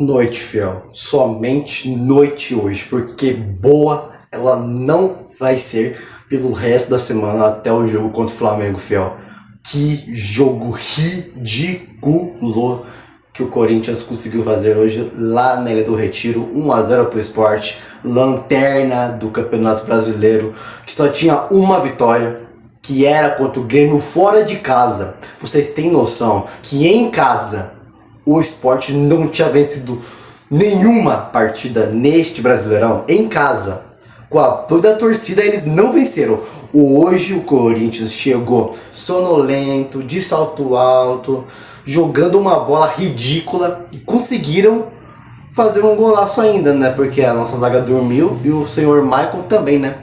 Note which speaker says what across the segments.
Speaker 1: Noite, fiel. Somente noite hoje, porque boa ela não vai ser pelo resto da semana até o jogo contra o Flamengo, fiel. Que jogo ridículo que o Corinthians conseguiu fazer hoje lá na Ilha do Retiro, 1-0 pro Sport, lanterna do Campeonato Brasileiro, que só tinha uma vitória, que era contra o Grêmio fora de casa. Vocês têm noção que em casa o Sport não tinha vencido nenhuma partida neste Brasileirão em casa. Com a apoio da torcida eles não venceram. Hoje o Corinthians chegou sonolento, de salto alto, jogando uma bola ridícula e conseguiram fazer um golaço ainda, né? Porque a nossa zaga dormiu e o senhor Michael também, né?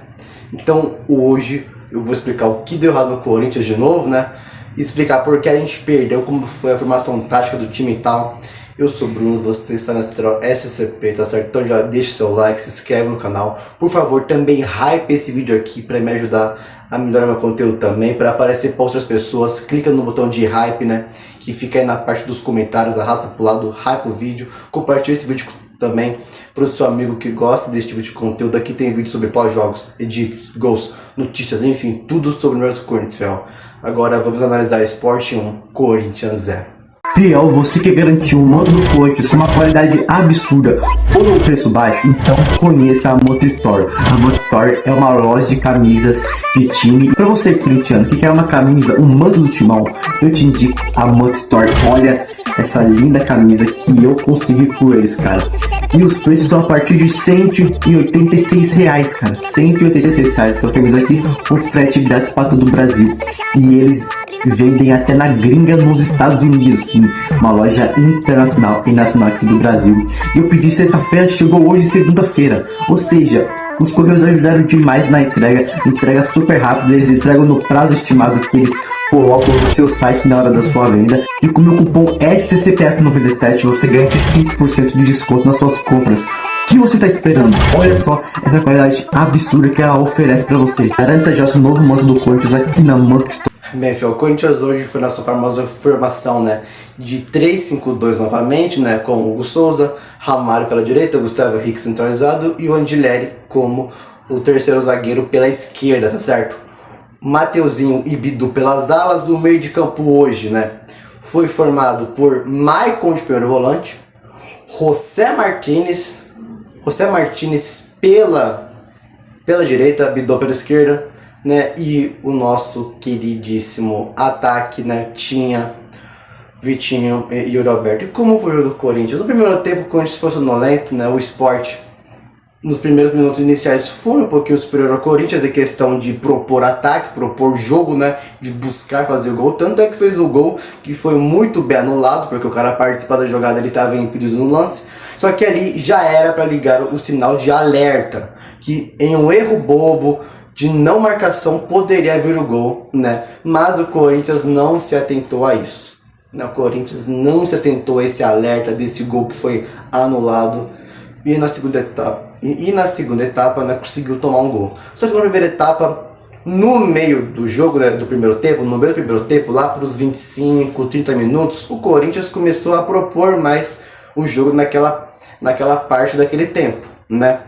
Speaker 1: Então hoje eu vou explicar o que deu errado no Corinthians de novo, né? Explicar por que a gente perdeu, como foi a formação tática do time e tal. Eu sou o Bruno, você está na Central SCP, tá certo? Então já deixa o seu like, se inscreve no canal. Por favor, também hype esse vídeo aqui para me ajudar a melhorar meu conteúdo também, para aparecer para outras pessoas. Clica no botão de hype, né? Que fica aí na parte dos comentários, arrasta pro lado, hype o vídeo. Compartilha esse vídeo também para o seu amigo que gosta desse tipo de conteúdo. Aqui tem vídeo sobre pós-jogos, edits, gols, notícias, enfim, tudo sobre o universo Corinthians, fiel. Agora vamos analisar Sport 1, Corinthians 0.
Speaker 2: Fiel, você quer garantir um modo do Corinthians com uma qualidade absurda por um preço baixo? Então conheça a Moto Store. A Moto Store é uma loja de camisas de time. Para você corintiano que quer uma camisa, um manto do timão, eu te indico a Moto Store. Olha essa linda camisa que eu consegui por eles, cara. E os preços são a partir de R$186, cara. R$186 essa camisa aqui, com frete grátis para todo o Brasil. E eles vendem até na gringa nos Estados Unidos, sim. Uma loja internacional e nacional aqui do Brasil. E eu pedi sexta-feira, chegou hoje segunda-feira. Ou seja, os correios ajudaram demais na entrega super rápida. Eles entregam no prazo estimado que eles colocam no seu site na hora da sua venda. E com o meu cupom SCCPF97 você ganha 5% de desconto nas suas compras. O que você está esperando? Olha só essa qualidade absurda que ela oferece para você. Garanta já seu novo manto do Corinthians aqui na Moto Store.
Speaker 1: Bem, fiel, o Corinthians hoje foi na sua famosa formação, né, de 3-5-2 novamente, né, com o Hugo Souza, Ramalho pela direita, Gustavo Henrique centralizado e o Andileri como o terceiro zagueiro pela esquerda, tá certo? Mateuzinho e Bidu pelas alas. O meio de campo hoje, né, foi formado por Maicon de primeiro volante, José Martinez pela direita, Bidu pela esquerda, né, e o nosso queridíssimo ataque, né, tinha Vitinho e Yuri Alberto. E como foi o jogo do Corinthians? No primeiro tempo o Corinthians foi sonolento, né, o Sport nos primeiros minutos iniciais foi um pouquinho superior ao Corinthians em questão de propor ataque, propor jogo, né, de buscar fazer o gol, tanto é que fez o gol que foi muito bem anulado, porque o cara participar da jogada, ele estava impedido no lance, só que ali já era para ligar o sinal de alerta, que em um erro bobo de não marcação poderia vir o gol, né? Mas o Corinthians não se atentou a isso. O Corinthians não se atentou a esse alerta desse gol que foi anulado. E na segunda etapa, né, conseguiu tomar um gol. Só que na primeira etapa, no meio do jogo, né, no meio do primeiro tempo, lá para os 25, 30 minutos, o Corinthians começou a propor mais os jogos naquela parte daquele tempo, né?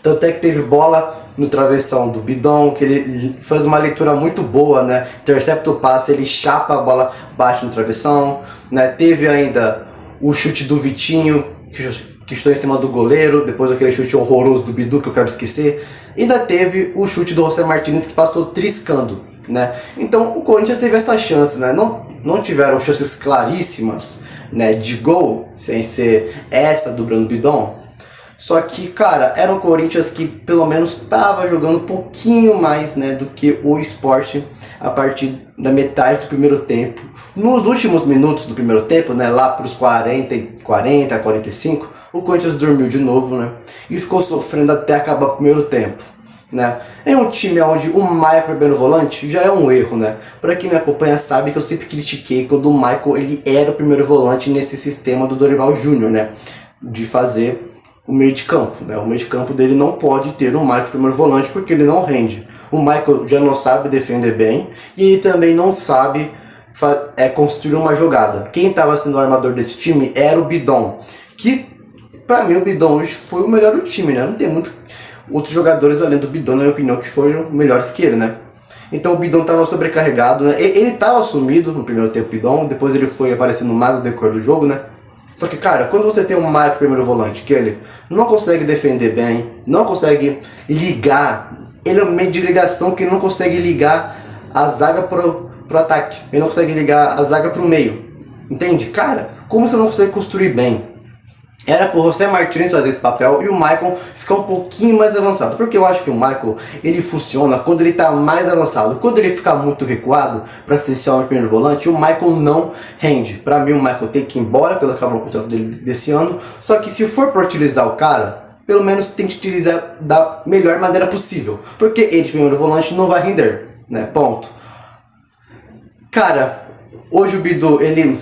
Speaker 1: Tanto é que teve bola no travessão do Bidon, que ele faz uma leitura muito boa, né? Intercepta o passe, ele chapa a bola, bate no travessão, né? Teve ainda o chute do Vitinho, que estou em cima do goleiro, depois aquele chute horroroso do Bidu, que eu quero esquecer. E ainda teve o chute do José Martinez, que passou triscando, né? Então o Corinthians teve essas chances, né? Não tiveram chances claríssimas, né, de gol, sem ser essa do Bruno Bidon. Só que, cara, era um Corinthians que pelo menos estava jogando um pouquinho mais, né, do que o Sport a partir da metade do primeiro tempo. Nos últimos minutos do primeiro tempo, né, lá para os 45, o Corinthians dormiu de novo, né, e ficou sofrendo até acabar o primeiro tempo, né. Em um time onde o Michael primeiro volante já é um erro, né. Para quem me acompanha sabe que eu sempre critiquei quando o Michael ele era o primeiro volante nesse sistema do Dorival Júnior, né, de fazer o meio de campo, né? O meio de campo dele não pode ter o Michael primeiro volante porque ele não rende. O Michael já não sabe defender bem e ele também não sabe construir uma jogada. Quem estava sendo o armador desse time era o Bidon, Que, pra mim, o Bidon hoje foi o melhor do time, né? Não tem muito outros jogadores além do Bidon, na minha opinião, que foram melhores que ele, né? Então o Bidon estava sobrecarregado, né? Ele estava sumido no primeiro tempo, Bidon, depois ele foi aparecendo mais no decorrer do jogo, né? Só que, cara, quando você tem um Maicon primeiro volante, que ele não consegue defender bem, não consegue ligar, ele é um meio de ligação que não consegue ligar a zaga pro ataque, ele não consegue ligar a zaga pro meio, entende? Cara, como você não consegue construir bem? Era por José Martínez fazer esse papel e o Maicon ficar um pouquinho mais avançado. Porque eu acho que o Maicon, ele funciona quando ele está mais avançado. Quando ele fica muito recuado para ser esse homem primeiro volante, o Maicon não rende. Para mim, o Maicon tem que ir embora pelo acabou o contrato dele desse ano. Só que se for para utilizar o cara, pelo menos tem que utilizar da melhor maneira possível. Porque ele, primeiro volante, não vai render, né? Ponto. Cara, hoje o Bidu, ele...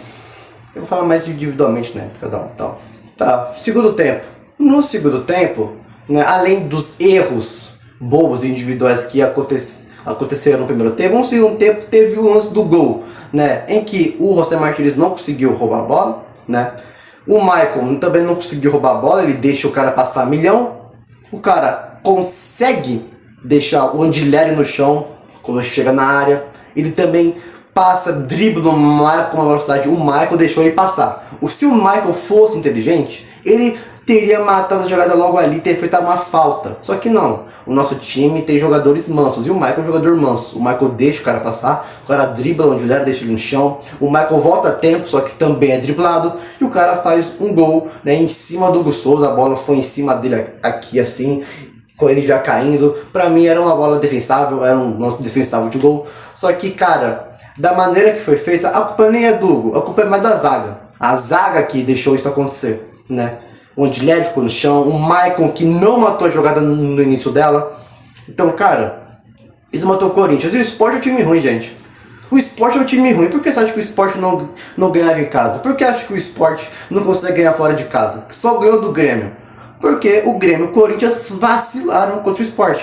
Speaker 1: Eu vou falar mais individualmente, né? Cada um, tal. Tá, segundo tempo. No segundo tempo, né, além dos erros bobos individuais que aconteceram no primeiro tempo, no segundo tempo teve o lance do gol, né, em que o José Martínez não conseguiu roubar a bola, né, o Maicon também não conseguiu roubar a bola, ele deixa o cara passar milhão, o cara consegue deixar o Andileri no chão quando chega na área, ele também passa, dribla no Maicon com uma velocidade, o Maicon deixou ele passar. Se o Maicon fosse inteligente, ele teria matado a jogada logo ali e ter feito uma falta. Só que não, o nosso time tem jogadores mansos, e o Maicon é um jogador manso. O Maicon deixa o cara passar, o cara dribla onde ele deixa ele no chão, o Maicon volta a tempo, só que também é driblado, e o cara faz um gol, né, em cima do Hugo Souza, a bola foi em cima dele aqui assim, com ele já caindo. Pra mim era uma bola defensável, era um lance defensável de gol, só que, cara, da maneira que foi feita, a culpa nem é do Hugo, a culpa é mais da zaga. A zaga que deixou isso acontecer, né? O Andileri ficou no chão, o Maicon que não matou a jogada no início dela. Então, cara, isso matou o Corinthians. E o Sport é um time ruim, gente. O Sport é um time ruim. Por que você acha que o Sport não ganhava em casa? Por que acha que o Sport não consegue ganhar fora de casa? Que só ganhou do Grêmio. Porque o Grêmio e o Corinthians vacilaram contra o Sport.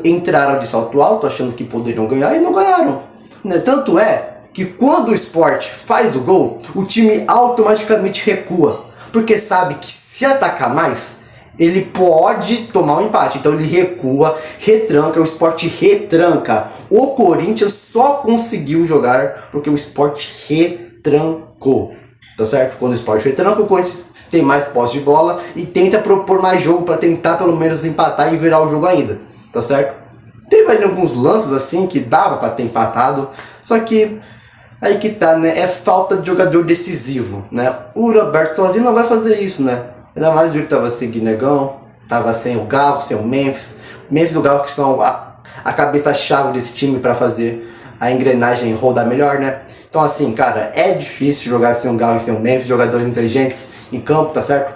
Speaker 1: Entraram de salto alto achando que poderiam ganhar e não ganharam. Né? Tanto é que quando o Sport faz o gol, o time automaticamente recua. Porque sabe que se atacar mais, ele pode tomar um empate. Então ele recua, retranca, o Sport retranca. O Corinthians só conseguiu jogar porque o Sport retrancou. Tá certo? Quando o Sport retranca, o Corinthians tem mais posse de bola e tenta propor mais jogo para tentar pelo menos empatar e virar o jogo ainda. Tá certo? Teve ali alguns lances assim que dava para ter empatado, só que aí que tá, né? É falta de jogador decisivo, né? O Roberto sozinho não vai fazer isso, né? Ainda mais viu que tava sem Guinegão, tava sem o Galo, sem o Memphis. Memphis e o Galo que são a cabeça-chave desse time para fazer a engrenagem rodar melhor, né? Então assim, cara, é difícil jogar sem o Galo e sem o Memphis, jogadores inteligentes em campo, tá certo?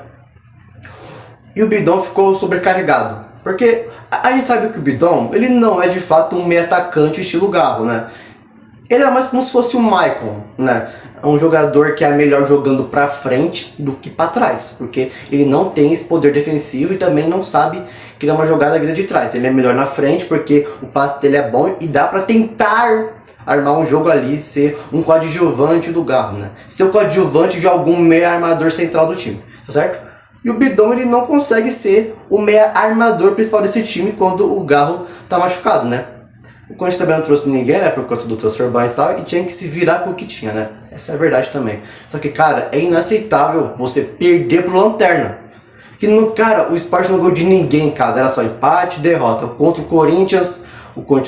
Speaker 1: E o Bidon ficou sobrecarregado, porque a gente sabe que o Bidon, ele não é de fato um meio atacante estilo Galo, né? Ele é mais como se fosse o Maicon, né? É um jogador que é melhor jogando pra frente do que pra trás, porque ele não tem esse poder defensivo e também não sabe criar uma jogada vinda de trás. Ele é melhor na frente porque o passe dele é bom e dá pra tentar armar um jogo ali, ser um coadjuvante do Galo, né? Ser o coadjuvante de algum meio armador central do time, tá certo? E o Bidon, ele não consegue ser o meia armador principal desse time quando o Galo tá machucado, né? O Corinthians também não trouxe ninguém, né, por conta do transfer ban e tal, e tinha que se virar com o que tinha, né? Essa é a verdade também. Só que, cara, é inaceitável você perder pro Lanterna. Que, cara, o Sport não ganhou de ninguém em casa, era só empate, derrota. Contra o Corinthians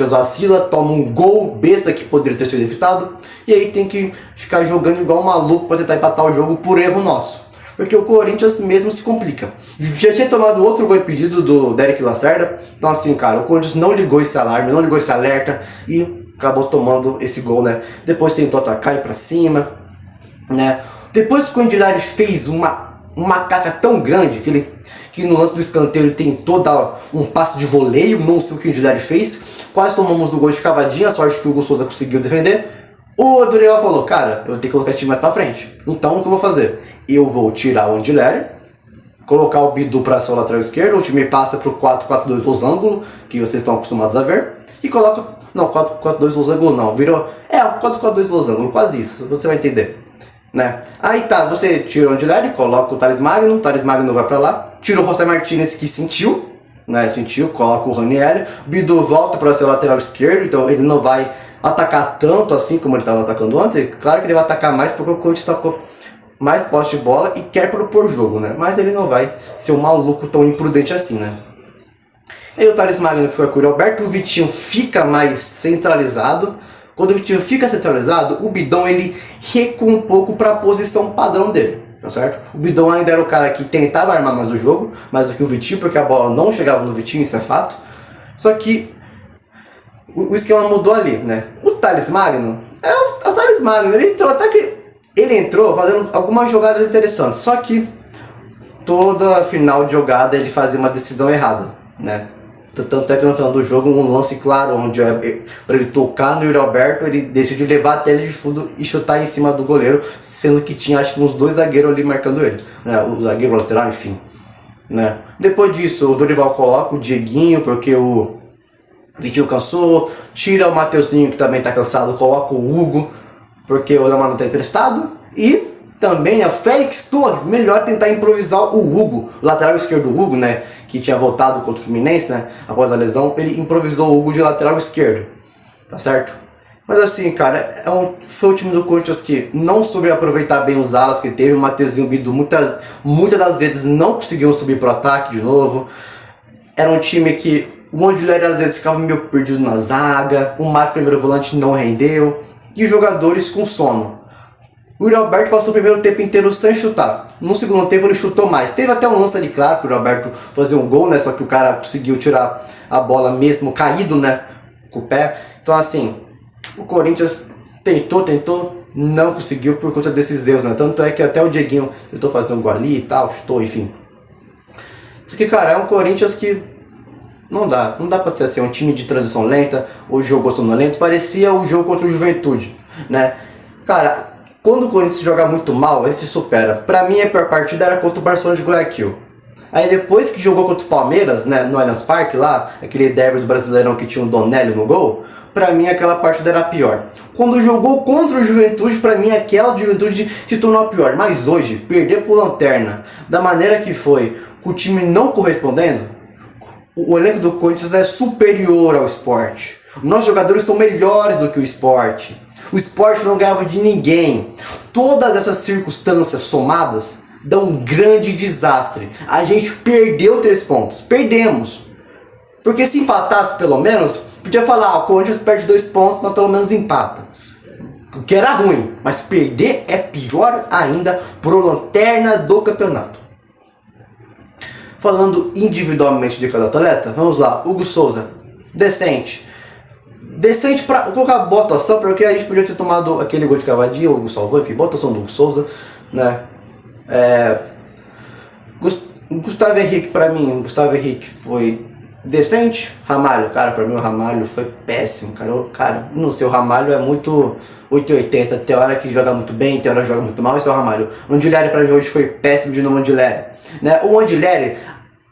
Speaker 1: vacila, toma um gol besta que poderia ter sido evitado, e aí tem que ficar jogando igual um maluco pra tentar empatar o jogo por erro nosso. Porque o Corinthians mesmo se complica. Já tinha tomado outro gol impedido do Derek Lacerda. Então assim, cara, o Corinthians não ligou esse alarme, não ligou esse alerta e acabou tomando esse gol, né? Depois tentou atacar e ir pra cima, né? Depois que o Andileri fez uma caca tão grande que no lance do escanteio ele tentou dar um passe de voleio, não sei o que o Andileri fez. Quase tomamos o gol de cavadinha, a sorte que o Hugo Souza conseguiu defender. O Dorival falou, cara, eu vou ter que colocar esse time mais pra frente. Então o que eu vou fazer? Eu vou tirar o Andileri, colocar o Bidu para ser o lateral esquerdo, o time passa para o 4-4-2 losango, que vocês estão acostumados a ver, e coloca... Não, 4-4-2 losango não, virou... É, o 4-4-2 losango, quase isso, você vai entender. né? Aí tá, você tira o Angileri, coloca o Thales Magno vai pra lá, tira o José Martinez que sentiu, né? Sentiu, coloca o Ranieri, o Bidu volta para ser lateral esquerdo, então ele não vai atacar tanto assim como ele estava atacando antes. Claro que ele vai atacar mais porque o Corinthians tacou mais posse de bola e quer propor jogo, né? Mas ele não vai ser um maluco tão imprudente assim, né? Aí o Thales Magno foi com o Roberto, o Vitinho fica mais centralizado. Quando o Vitinho fica centralizado, o Bidon ele recua um pouco para a posição padrão dele, tá certo? O Bidon ainda era o cara que tentava armar mais o jogo, mais do que o Vitinho, porque a bola não chegava no Vitinho, isso é fato. Só que o esquema mudou ali, né? O Thales Magno, o Thales Magno, ele entrou fazendo algumas jogadas interessantes, só que toda final de jogada ele fazia uma decisão errada, né? Tanto é que no final do jogo, um lance claro, onde para ele tocar no Yuri Alberto, ele decidiu levar até ele de fundo e chutar em cima do goleiro, sendo que tinha acho que uns 2 zagueiros ali marcando ele, né? O zagueiro, o lateral, enfim, né? Depois disso, o Dorival coloca o Dieguinho, porque o Vitinho cansou, tira o Mateuzinho, que também tá cansado, coloca o Hugo, porque o Lemar não tá emprestado, e também a Félix Torres, melhor tentar improvisar o Hugo, o lateral esquerdo do Hugo, né? Que tinha voltado contra o Fluminense, né? Após a lesão, ele improvisou o Hugo de lateral esquerdo, tá certo? Mas assim, cara, foi o time do Corinthians que não soube aproveitar bem os alas que teve. O Mateuzinho e o Bidu muitas das vezes não conseguiam subir pro ataque de novo. Era um time que o Angileri às vezes ficava meio perdido na zaga, o Marco, primeiro volante, não rendeu, e os jogadores com sono. O Yuri Alberto passou o primeiro tempo inteiro sem chutar. No segundo tempo ele chutou mais. Teve até um lance ali, claro, para o Yuri Alberto fazer um gol, né? Só que o cara conseguiu tirar a bola mesmo caído, né? Com o pé. Então assim, o Corinthians tentou, não conseguiu por conta desses erros, né? Tanto é que até o Dieguinho tentou fazer um gol ali e tal, chutou, enfim. Só que, cara, é um Corinthians que não dá pra ser assim, um time de transição lenta, o jogo sonolento, parecia o jogo contra o Juventude, né? Cara, quando o Corinthians joga muito mal, ele se supera. Pra mim, a pior partida era contra o Barcelona de Guayaquil. Aí depois que jogou contra o Palmeiras, né, no Allianz Parque lá, aquele derby do Brasileirão que tinha o Donelli no gol, pra mim aquela partida era a pior. Quando jogou contra o Juventude, pra mim aquela Juventude se tornou a pior. Mas hoje, perder por Lanterna, da maneira que foi, com o time não correspondendo, o elenco do Corinthians é superior ao Sport. Nossos jogadores são melhores do que o Sport. O Sport não ganhava de ninguém. Todas essas circunstâncias somadas dão um grande desastre. A gente perdeu 3 pontos. Perdemos. Porque se empatasse pelo menos, podia falar, o Corinthians perde 2 pontos, mas pelo menos empata. O que era ruim. Mas perder é pior ainda pro lanterna do campeonato. Falando individualmente de cada atleta, vamos lá. Hugo Souza, decente pra colocar boa atuação, porque a gente podia ter tomado aquele gol de cavadinha, o Hugo salvou, enfim, boa atuação do Hugo Souza, né? Gustavo Henrique, pra mim, o Gustavo Henrique foi decente. Ramalho, cara, pra mim o Ramalho foi péssimo, cara, não sei, o Ramalho é muito 880, tem hora que joga muito bem, tem hora que joga muito mal, esse é o Ramalho. O Angileri pra mim hoje foi péssimo de novo, Angileri, né? O Angileri,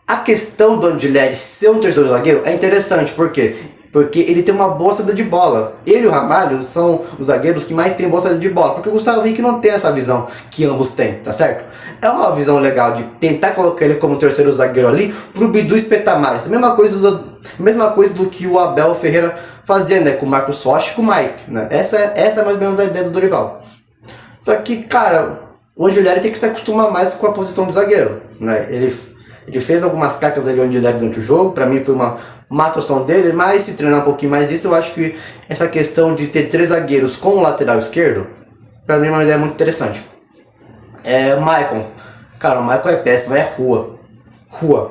Speaker 1: a questão do Angileri ser um terceiro zagueiro é interessante, por quê? Porque ele tem uma boa saída de bola. Ele e o Ramalho são os zagueiros que mais tem boa saída de bola. Porque o Gustavo Henrique não tem essa visão que ambos têm, tá certo? É uma visão legal de tentar colocar ele como terceiro zagueiro ali pro Bidu espetar mais. A mesma coisa do que o Abel Ferreira fazia, né? Com o Marcos Rocha e com o Mike, né? Essa é mais ou menos a ideia do Dorival. Só que, cara, o Angileri tem que se acostumar mais com a posição de zagueiro, né? Ele fez algumas cacas ali onde ele deve durante o jogo. Pra mim foi uma atuação dele, mas se treinar um pouquinho mais isso, eu acho que essa questão de ter 3 zagueiros com o lateral esquerdo, pra mim é uma ideia muito interessante. O Maicon, cara, o Maicon é péssimo, é rua.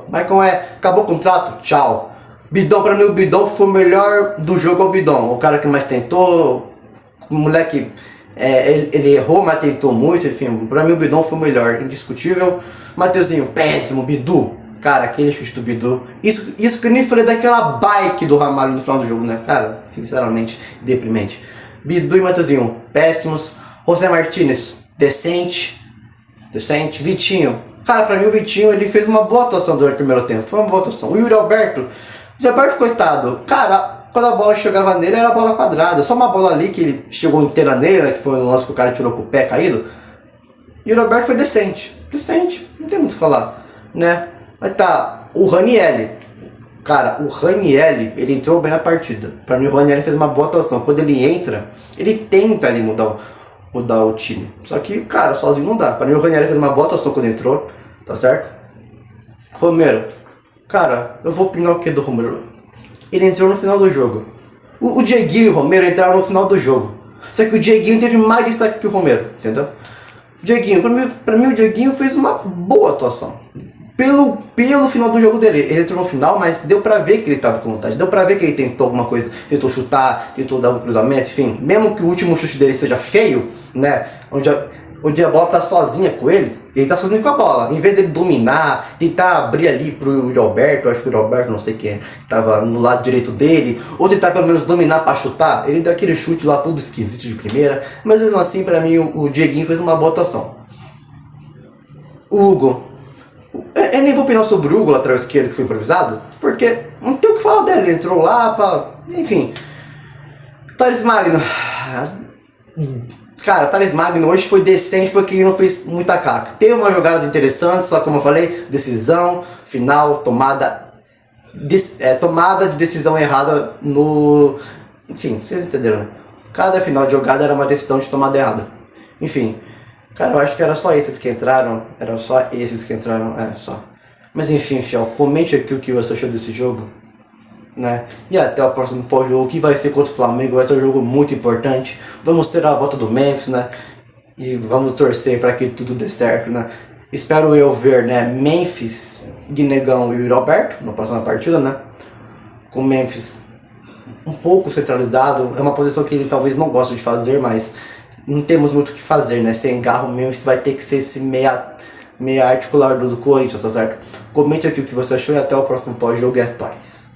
Speaker 1: Maicon acabou o contrato, tchau. Bidon, pra mim o Bidon foi o melhor do jogo, o Bidon, o cara que mais tentou, o moleque, ele errou, mas tentou muito, enfim, pra mim o Bidon foi o melhor, indiscutível. Mateuzinho, péssimo, Bidu. Cara, aquele chute do Bidu. Isso que eu nem falei daquela bike do Ramalho no final do jogo, né? Cara, sinceramente, deprimente. Bidu e Mateuzinho, péssimos. José Martinez, decente. Vitinho. Cara, pra mim o Vitinho, ele fez uma boa atuação durante o primeiro tempo. Foi uma boa atuação. O Yuri Alberto, coitado. Cara, quando a bola chegava nele, era bola quadrada. Só uma bola ali que ele chegou inteira nele, né? Que foi no lance que o cara tirou com o pé caído. E o Roberto foi decente. Decente, não tem muito o que falar, né? Aí tá, o Ranieri. Cara, o Ranieri, ele entrou bem na partida. Pra mim, o Ranieri fez uma boa atuação. Quando ele entra, ele tenta ali mudar o time. Só que, cara, sozinho não dá. Pra mim, o Ranieri fez uma boa atuação quando entrou, tá certo? Romero. Cara, eu vou opinar o que do Romero? Ele entrou no final do jogo. O Dieguinho e o Romero entraram no final do jogo. Só que o Dieguinho teve mais destaque que o Romero, entendeu? O Dieguinho, pra mim o Dieguinho fez uma boa atuação. Pelo final do jogo dele. Ele entrou no final, mas deu pra ver que ele tava com vontade. Deu pra ver que ele tentou alguma coisa. Tentou chutar, tentou dar um cruzamento, enfim. Mesmo que o último chute dele seja feio, né? Onde a bola tá sozinha com ele tá sozinho com a bola. Em vez dele dominar, tentar abrir ali pro Roberto, acho que o Roberto, não sei quem, tava no lado direito dele, ou tentar pelo menos dominar pra chutar, ele deu aquele chute lá todo esquisito de primeira, mas mesmo assim, pra mim, o Dieguinho fez uma boa atuação. O Hugo. Eu nem vou opinar sobre o Hugo, lateral esquerdo, que foi improvisado, porque não tem o que falar dele, ele entrou lá pra... Enfim. Thales Magno. Cara, Thales Magno hoje foi decente porque ele não fez muita caca. Teve umas jogadas interessantes, só como eu falei, decisão, final, tomada de decisão errada no... Enfim, vocês entenderam, né? Cada final de jogada era uma decisão de tomada errada. Enfim, cara, eu acho que era só esses que entraram. Só. Mas enfim, fiel, comente aqui o que você achou desse jogo, né? E até o próximo pós-jogo, que vai ser contra o Flamengo, vai ser um jogo muito importante. Vamos ter a volta do Memphis, né? E vamos torcer para que tudo dê certo, né? Espero eu ver, né, Memphis, Guinegão e o Roberto na próxima partida, né? Com o Memphis um pouco centralizado, é uma posição que ele talvez não goste de fazer, mas não temos muito o que fazer, né? Sem Garro, o Memphis vai ter que ser esse meia articular do Corinthians, tá certo? Comente aqui o que você achou e até o próximo pós-jogo, é nóis.